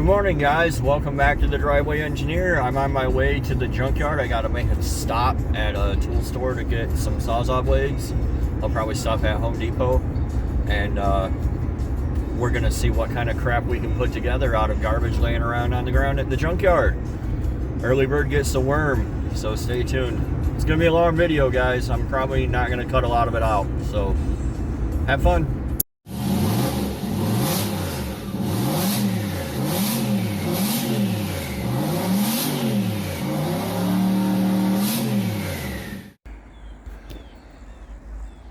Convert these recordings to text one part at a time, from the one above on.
Good morning, guys. Welcome back to the Driveway Engineer. I'm on my way to the junkyard. I gotta make a stop at a tool store to get some Sawzall blades. I'll probably stop at Home Depot, and we're gonna see what kind of crap we can put together out of garbage laying around on the ground at the junkyard. Early bird gets the worm, so stay tuned. It's gonna be a long video, guys. I'm probably not gonna cut a lot of it out, so have fun.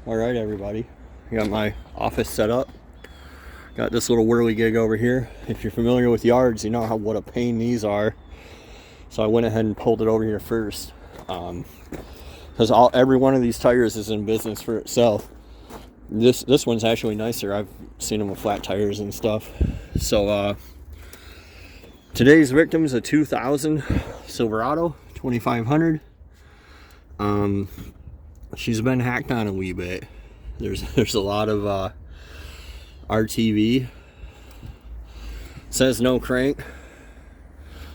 Alright, everybody, I got my office set up. Got this little whirligig over here. If you're familiar with yards, you know what a pain these are. So I went ahead and pulled it over here first, because every one of these tires is in business for itself. This one's actually nicer. I've seen them with flat tires and stuff. So today's victim is a 2000 Silverado 2500. She's been hacked on a wee bit. There's a lot of RTV. Says no crank.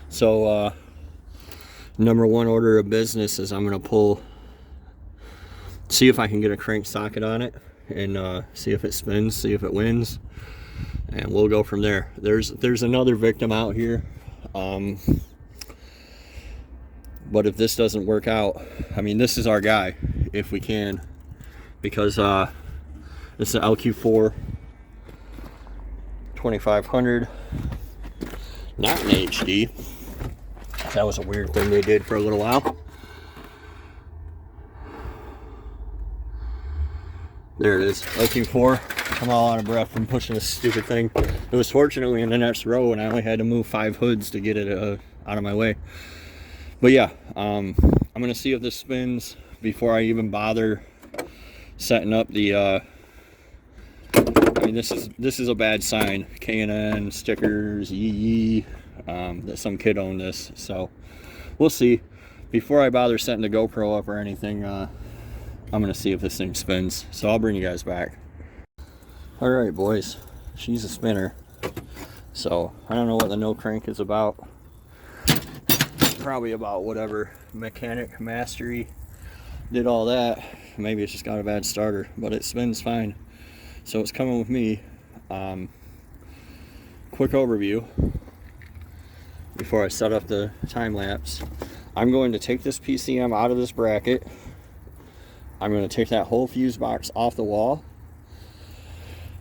So number one order of business is I'm gonna see if I can get a crank socket on it and see if it spins, see if it wins, and we'll go from there. There's another victim out here. But if this doesn't work out, I mean, this is our guy, if we can, because this is an LQ4 2500, not an HD. That was a weird thing they did for a little while. There it is, LQ4. I'm all out of breath from pushing this stupid thing. It was fortunately in the next row, and I only had to move 5 hoods to get it out of my way. But yeah, I'm gonna see if this spins before I even bother setting up the I mean, this is a bad sign. K&N stickers, yee that some kid owned this. So we'll see. Before I bother setting the GoPro up or anything, I'm gonna see if this thing spins. So I'll bring you guys back. All right, boys, she's a spinner. So I don't know what the no crank is about. Probably about whatever mechanic mastery did all that. Maybe it's just got a bad starter, but it spins fine. So it's coming with me. Quick overview before I set up the time lapse. I'm going to take this PCM out of this bracket. I'm going to take that whole fuse box off the wall,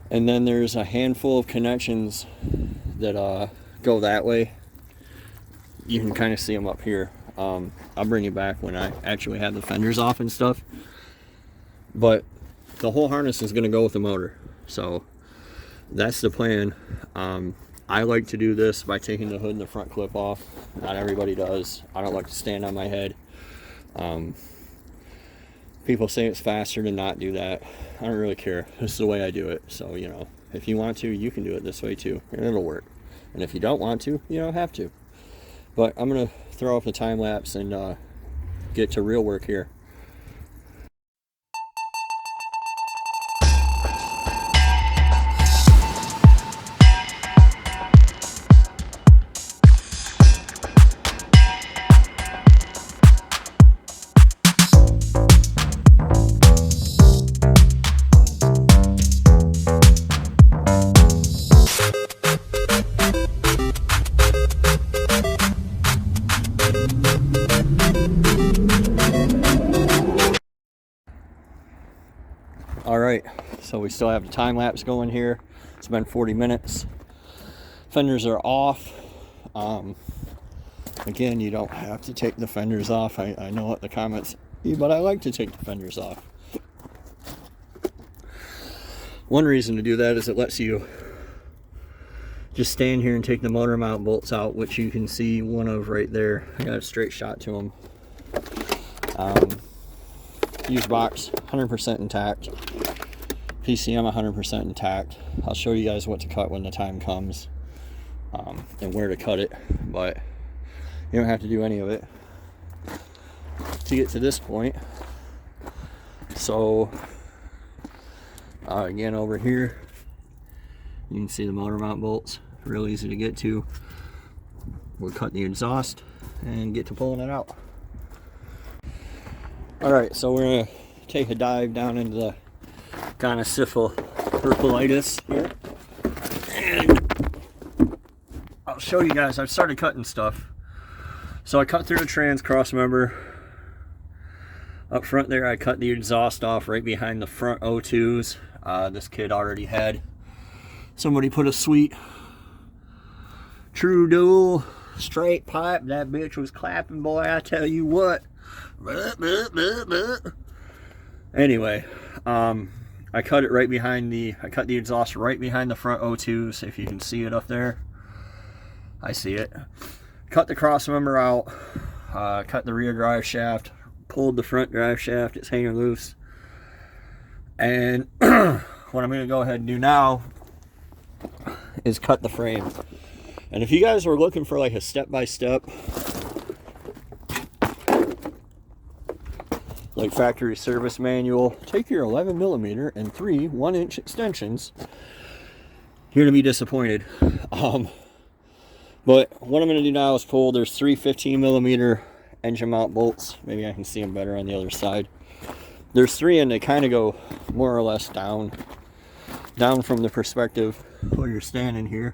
and then there's a handful of connections that go that way. You can kind of see them up here. I'll bring you back when I actually have the fenders off and stuff. But the whole harness is going to go with the motor. So that's the plan. I like to do this by taking the hood and the front clip off. Not everybody does. I don't like to stand on my head. People say it's faster to not do that. I don't really care. This is the way I do it. So, you know, if you want to, you can do it this way too, and it'll work. And if you don't want to, you don't have to. But I'm going to throw off the time lapse and get to real work here. Alright, so we still have the time lapse going here. It's been 40 minutes. Fenders are off. Again, you don't have to take the fenders off. I know what the comments be, but I like to take the fenders off. One reason to do that is it lets you just stand here and take the motor mount bolts out, which you can see one of right there. I got a straight shot to them. Fuse box 100% intact. PCM 100% intact. I'll show you guys what to cut when the time comes, and where to cut it, but you don't have to do any of it to get to this point. So again, over here you can see the motor mount bolts, real easy to get to. we'll cut the exhaust and get to pulling it out. Alright, so we're going to take a dive down into the Gonosyphil purpulitis here. And I'll show you guys, I've started cutting stuff. So I cut through the trans cross member. Up front there, I cut the exhaust off right behind the front O2s. This kid already had somebody put a sweet true dual straight pipe. That bitch was clapping, boy, I tell you what. Anyway, I cut it right behind I cut the exhaust right behind the front O2s. If you can see it up there, I see it. Cut the cross member out, cut the rear drive shaft, pulled the front drive shaft, it's hanging loose. And what I'm going to go ahead and do now is cut the frame. And if you guys were looking for like a step-by-step, like factory service manual, take your 11mm and 3 1-inch extensions, you're going to be disappointed. But what I'm going to do now is pull, there's 3 15mm engine mount bolts. Maybe I can see them better on the other side. There's 3 and they kind of go more or less down from the perspective where you're standing here.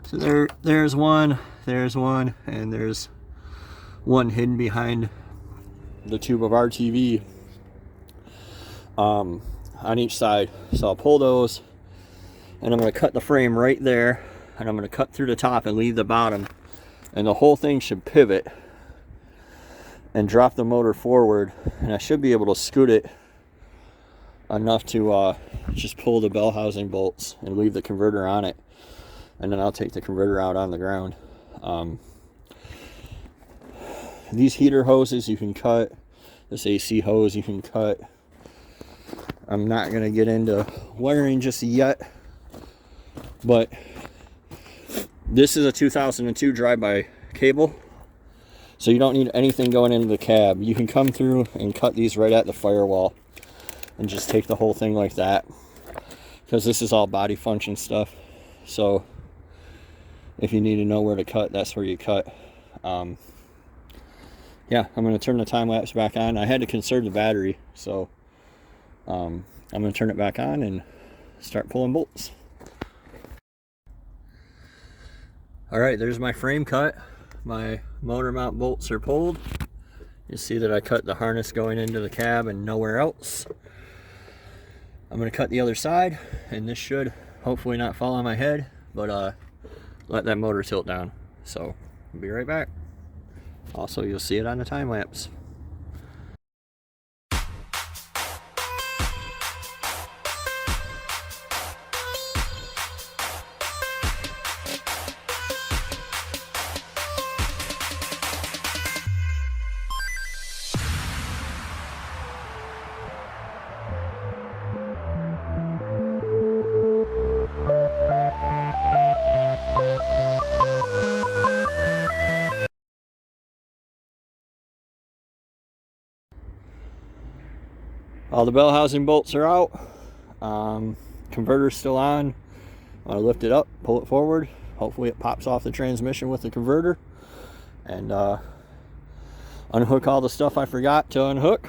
So there's one, and there's one hidden behind the tube of RTV on each side. So I'll pull those, and I'm going to cut the frame right there, and I'm going to cut through the top and leave the bottom, and the whole thing should pivot and drop the motor forward, and I should be able to scoot it enough to just pull the bell housing bolts and leave the converter on it, and then I'll take the converter out on the ground. These heater hoses you can cut, this AC hose you can cut. I'm not going to get into wiring just yet, but this is a 2002 drive-by cable, so you don't need anything going into the cab. You can come through and cut these right at the firewall and just take the whole thing like that, because this is all body function stuff. So if you need to know where to cut, that's where you cut. Yeah, I'm going to turn the time lapse back on. I had to conserve the battery, so I'm going to turn it back on and start pulling bolts. Alright, there's my frame cut. My motor mount bolts are pulled. You see that I cut the harness going into the cab and nowhere else. I'm going to cut the other side, and this should hopefully not fall on my head, but let that motor tilt down. So I'll be right back. Also, you'll see it on the time lapse. All the bell housing bolts are out. Converter's still on. I'm going to lift it up, pull it forward. Hopefully it pops off the transmission with the converter. And unhook all the stuff I forgot to unhook.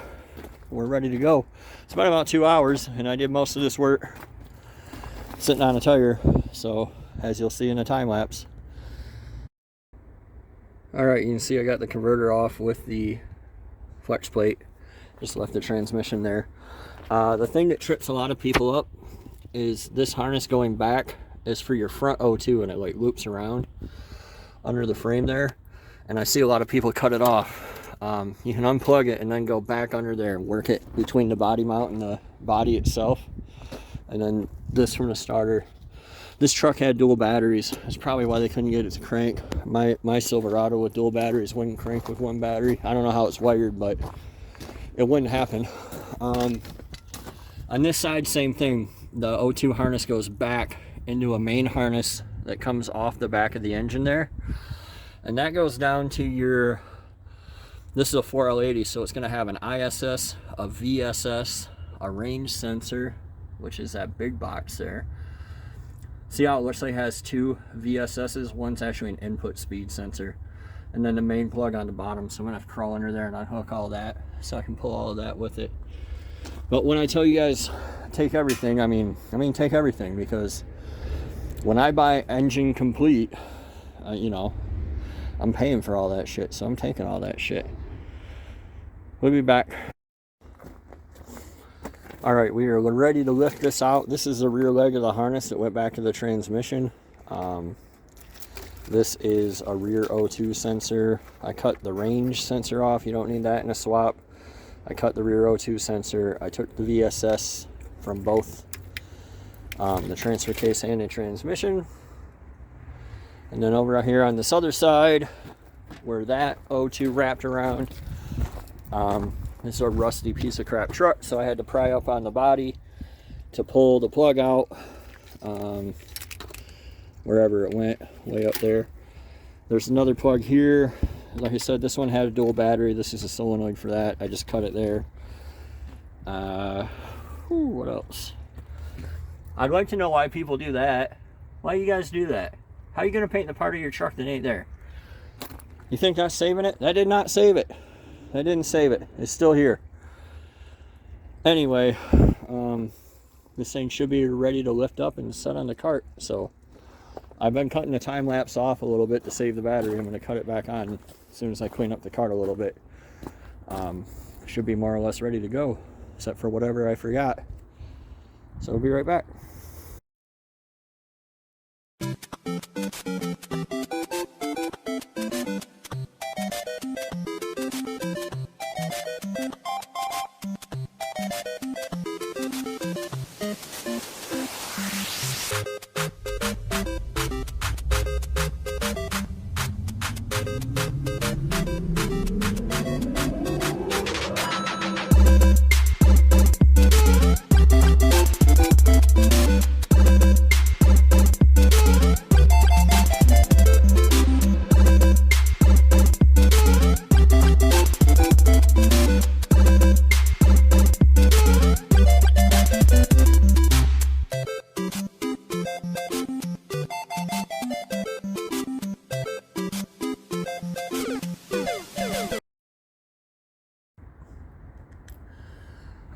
We're ready to go. It's been about 2 hours, and I did most of this work sitting on a tire. So, as you'll see in the time lapse. Alright, you can see I got the converter off with the flex plate. Just left the transmission there. The thing that trips a lot of people up is this harness going back is for your front O2, and it like loops around under the frame there. And I see a lot of people cut it off. You can unplug it and then go back under there and work it between the body mount and the body itself. And then this from the starter. This truck had dual batteries. That's probably why they couldn't get it to crank. My Silverado with dual batteries wouldn't crank with one battery. I don't know how it's wired, but it wouldn't happen. On this side, same thing. The O2 harness goes back into a main harness that comes off the back of the engine there. And that goes down to your, this is a 4L80, so it's going to have an ISS, a VSS, a range sensor, which is that big box there, See how it looks like it has two VSSs? One's actually an input speed sensor. And then the main plug on the bottom. So I'm gonna have to crawl under there and unhook all that so I can pull all of that with it. But when I tell you guys take everything, I mean take everything, because when I buy engine complete, you know, I'm paying for all that shit, so I'm taking all that shit. We'll be back. All right, we are ready to lift this out. This is the rear leg of the harness that went back to the transmission. This is a rear O2 sensor. I cut the range sensor off. You don't need that in a swap. I cut the rear O2 sensor. I took the VSS from both the transfer case and the transmission. And then over here on this other side, where that O2 wrapped around, this is a rusty piece of crap truck, so I had to pry up on the body to pull the plug out, wherever it went, way up there. There's another plug here. Like I said, this one had a dual battery. This is a solenoid for that. I just cut it there. What else? I'd like to know why people do that. Why you guys do that? How are you going to paint the part of your truck that ain't there? You think that's saving it? That did not save it. That didn't save it. It's still here. Anyway, this thing should be ready to lift up and set on the cart. So I've been cutting the time lapse off a little bit to save the battery. I'm going to cut it back on as soon as I clean up the cart a little bit. Should be more or less ready to go, except for whatever I forgot. So we'll be right back.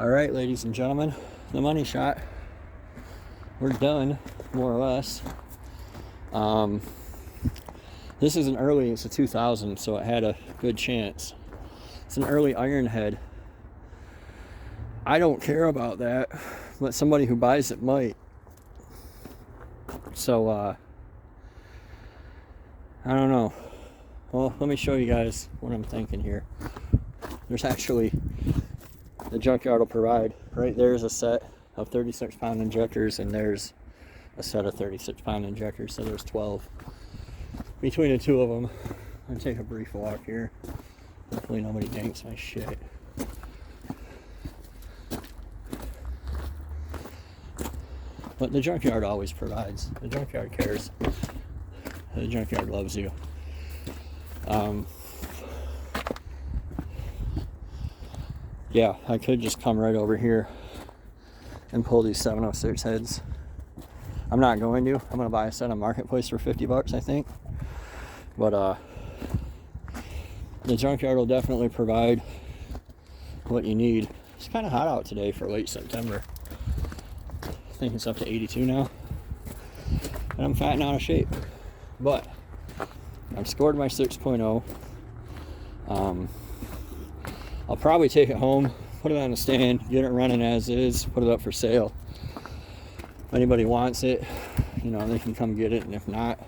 All right, ladies and gentlemen, the money shot. We're done, more or less. This is an early, it's a 2000, so it had a good chance. It's an early iron head. I don't care about that, but somebody who buys it might. So, I don't know. Well, let me show you guys what I'm thinking here. There's actually, the Junkyard will provide, right there's a set of 36-pound injectors, and there's a set of 36-pound injectors, so there's 12. Between the two of them, I'm going to take a brief walk here. Hopefully nobody yanks my shit. But the Junkyard always provides. The Junkyard cares. The Junkyard loves you. Yeah, I could just come right over here and pull these 706 heads. I'm not going to. I'm going to buy a set on Marketplace for 50 bucks, I think. But the Junkyard will definitely provide what you need. It's kind of hot out today for late September. I think it's up to 82 now. And I'm fat and out of shape. But I've scored my 6.0. I'll probably take it home, put it on a stand, get it running as is, put it up for sale. If anybody wants it, you know, they can come get it, and if not,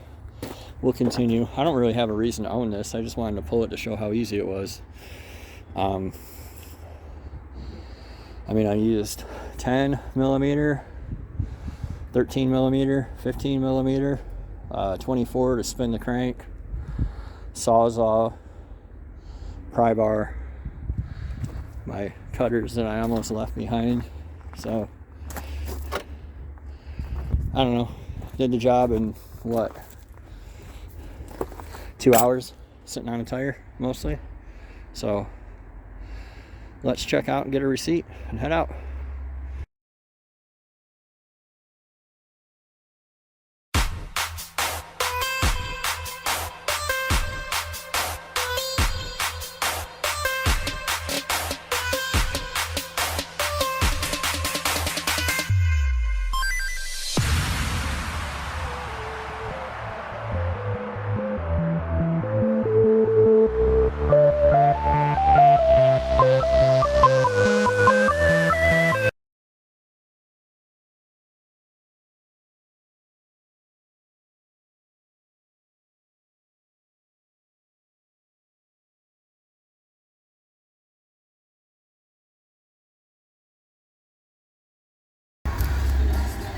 we'll continue. I don't really have a reason to own this. I just wanted to pull it to show how easy it was. I mean, I used 10 millimeter, 13 millimeter, 15 millimeter, 24 to spin the crank, sawzall, pry bar, my cutters that I almost left behind. So I don't know, did the job in what, 2 hours sitting on a tire mostly. So let's check out and get a receipt and head out.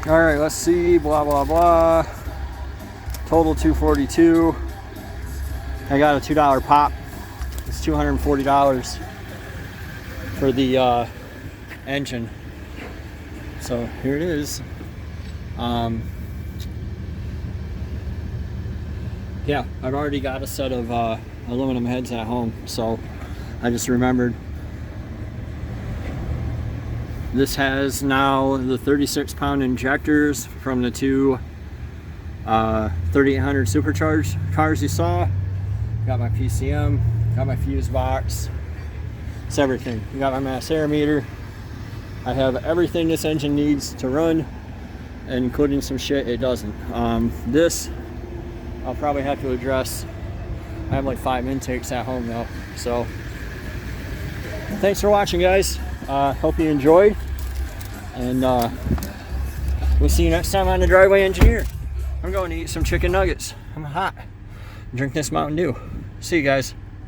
All right, let's see, blah, blah, blah. Total 242. I got a $2 pop. It's $240 for the engine. So here it is. Yeah, I've already got a set of aluminum heads at home, so I just remembered. This has now the 36-pound injectors from the two 3800 supercharged cars you saw. Got my PCM, got my fuse box. It's everything. You got my mass air meter. I have everything this engine needs to run, including some shit it doesn't. This I'll probably have to address. I have like 5 intakes at home though. So thanks for watching, guys. Hope you enjoyed, and we'll see you next time on the Driveway Engineer. I'm going to eat some chicken nuggets. I'm hot. Drink this Mountain Dew. See you guys.